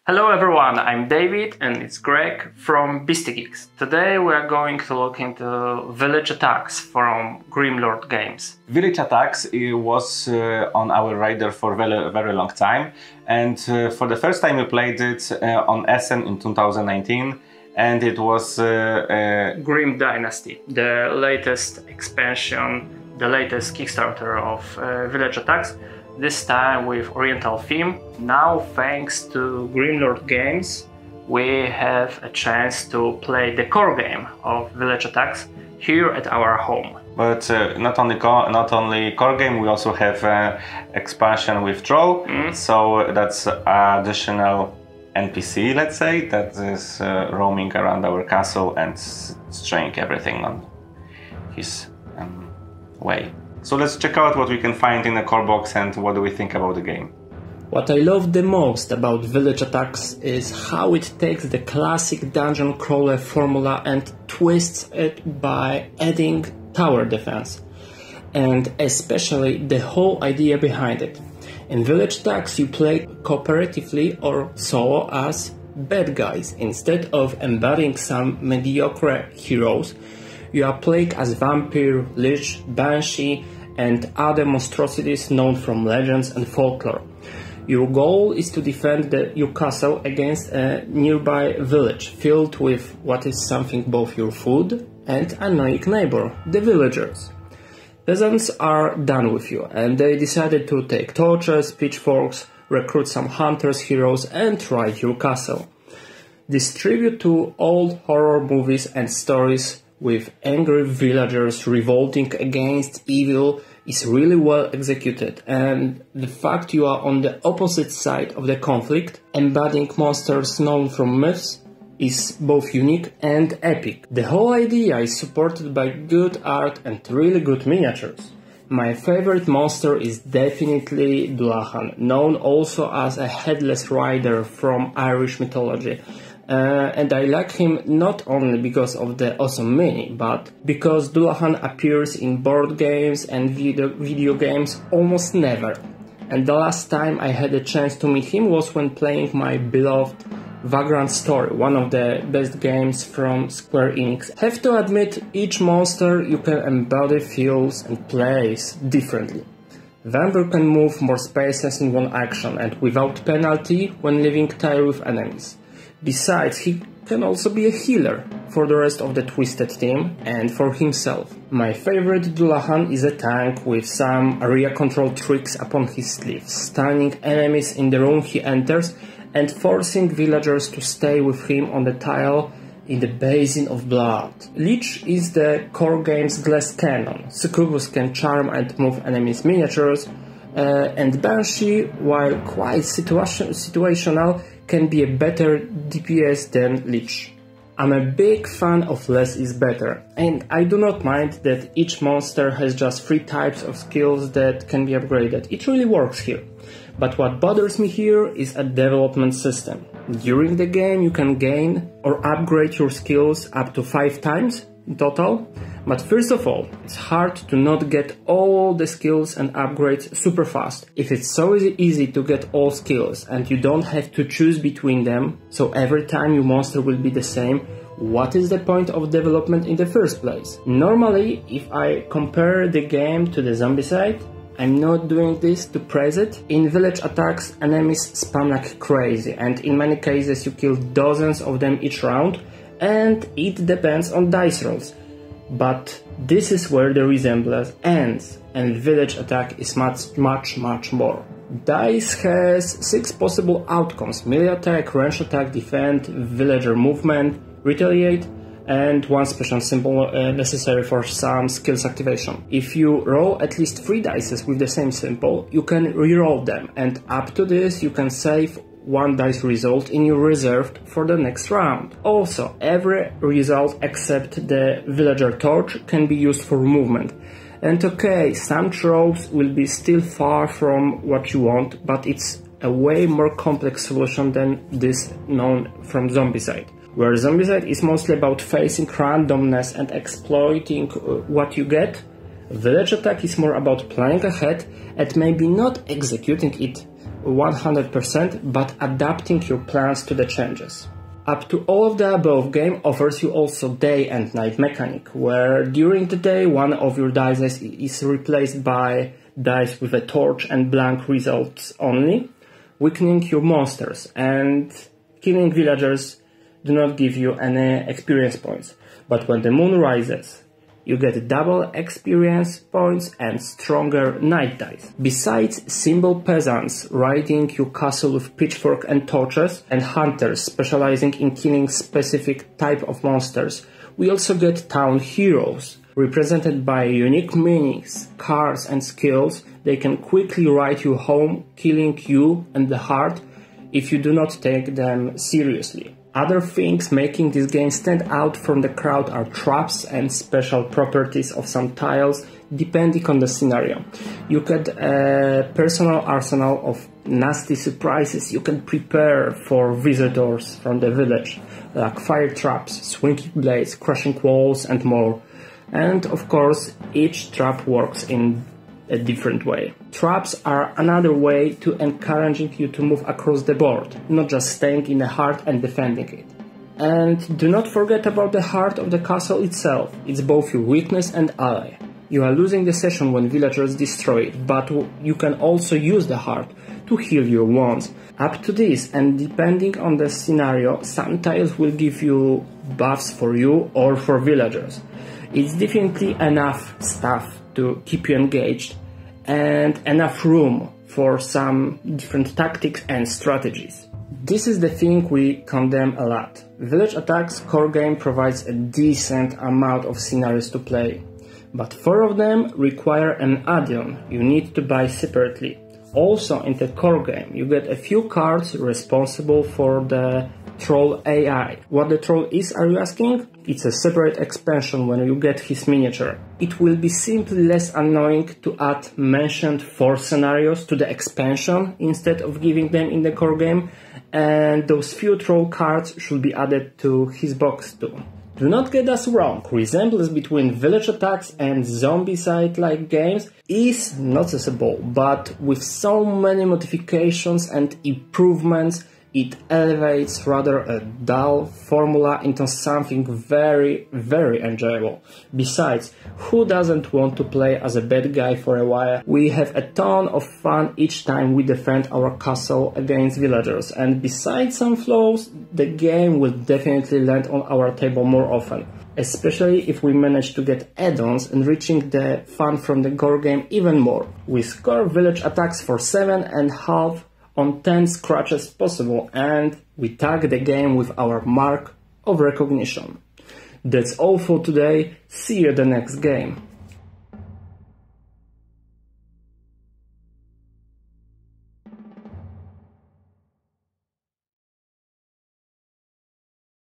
Hello everyone, I'm David and it's Greg from Geeks. Today we are going to look into village attacks from Grimlord games. Village attacks was on our radar for a very long time, and for the first time we played it on Essen in 2019, and it was Grim Dynasty, the latest expansion, the latest Kickstarter of village attacks. This time with Oriental theme. Now, thanks to Grimlord games, we have a chance to play the core game of village attacks here at our home. But not only core game, we also have expansion with troll. So that's additional NPC, let's say, that is roaming around our castle and destroying everything on his way. So let's check out what we can find in the core box and what do we think about the game. What I love the most about Village Attacks is how it takes the classic dungeon crawler formula and twists it by adding tower defense, and especially the whole idea behind it. In Village Attacks you play cooperatively or solo as bad guys. Instead of embodying some mediocre heroes, you are playing as vampire, lich, banshee and other monstrosities known from legends and folklore. Your goal is to defend your castle against a nearby village filled with what is something both your food and annoying neighbor, the villagers. Peasants are done with you and they decided to take torches, pitchforks, recruit some hunters, heroes and raid your castle. This tribute to old horror movies and stories with angry villagers revolting against evil is really well executed, and the fact you are on the opposite side of the conflict, embodying monsters known from myths, is both unique and epic. The whole idea is supported by good art and really good miniatures. My favorite monster is definitely Dullahan, known also as a headless rider from Irish mythology. And I like him not only because of the awesome mini, but because Dullahan appears in board games and video games almost never. And the last time I had a chance to meet him was when playing my beloved Vagrant Story, one of the best games from Square Enix. Have to admit, each monster you can embody feels and plays differently. Vampire can move more spaces in one action and without penalty when leaving tile with enemies. Besides, he can also be a healer for the rest of the Twisted team and for himself. My favorite Dullahan is a tank with some area control tricks upon his sleeve, stunning enemies in the room he enters and forcing villagers to stay with him on the tile in the basin of blood. Lich is the core game's glass cannon. Succubus can charm and move enemies' miniatures, and Banshee, while quite situational, can be a better DPS than Lich. I'm a big fan of less is better, and I do not mind that each monster has just 3 types of skills that can be upgraded. It really works here. But what bothers me here is a development system. During the game you can gain or upgrade your skills up to 5 times in total. But first of all, it's hard to not get all the skills and upgrades super fast. If it's so easy to get all skills and you don't have to choose between them, so every time your monster will be the same, what is the point of development in the first place? Normally, if I compare the game to the Zombicide, I'm not doing this to praise it. In Village Attacks, enemies spam like crazy and in many cases you kill dozens of them each round, and it depends on dice rolls. But this is where the resemblance ends, and Village Attack is much more. Dice has 6 possible outcomes: melee attack, range attack, defend, villager movement, retaliate, and 1 special symbol necessary for some skills activation. If you roll at least 3 dice with the same symbol, you can reroll them, and up to this you can save 1 dice result in your reserve for the next round. Also, every result except the villager torch can be used for movement. And okay, some tropes will be still far from what you want, but it's a way more complex solution than this known from Zombicide, where Zombicide is mostly about facing randomness and exploiting what you get. Village Attack is more about planning ahead and maybe not executing it 100%, but adapting your plans to the changes. Up to all of the above game offers you also day and night mechanic, where during the day one of your dice is replaced by dice with a torch and blank results only, weakening your monsters, and killing villagers do not give you any experience points. But when the moon rises, you get double experience points and stronger night dice. Besides simple peasants riding your castle with pitchfork and torches, and hunters specializing in killing specific type of monsters, we also get town heroes, represented by unique minis, cards and skills. They can quickly ride you home, killing you and the heart if you do not take them seriously. Other things making this game stand out from the crowd are traps and special properties of some tiles, depending on the scenario. You get a personal arsenal of nasty surprises you can prepare for visitors from the village, like fire traps, swinging blades, crushing walls and more. And of course, each trap works in a different way. Traps are another way to encouraging you to move across the board, not just staying in the heart and defending it. And do not forget about the heart of the castle itself. It's both your weakness and ally. You are losing the session when villagers destroy it, but you can also use the heart to heal your wounds. Up to this, and depending on the scenario, some tiles will give you buffs for you or for villagers. It's definitely enough stuff to keep you engaged and enough room for some different tactics and strategies. This is the thing we condemn a lot. Village Attacks core game provides a decent amount of scenarios to play, but 4 of them require an add-on you need to buy separately. Also in the core game you get a few cards responsible for the Troll AI. What the troll is, are you asking? It's a separate expansion when you get his miniature. It will be simply less annoying to add mentioned 4 scenarios to the expansion instead of giving them in the core game, and those few troll cards should be added to his box too. Do not get us wrong, resemblance between Village Attacks and Zombicide-like games is noticeable, but with so many modifications and improvements, it elevates rather a dull formula into something very, very enjoyable. Besides, who doesn't want to play as a bad guy for a while? We have a ton of fun each time we defend our castle against villagers, and besides some flaws, the game will definitely land on our table more often, especially if we manage to get add-ons, enriching the fun from the core game even more. We score Village Attacks for 7.5 on 10 scratches possible, and we tag the game with our mark of recognition. That's all for today, see you at the next game.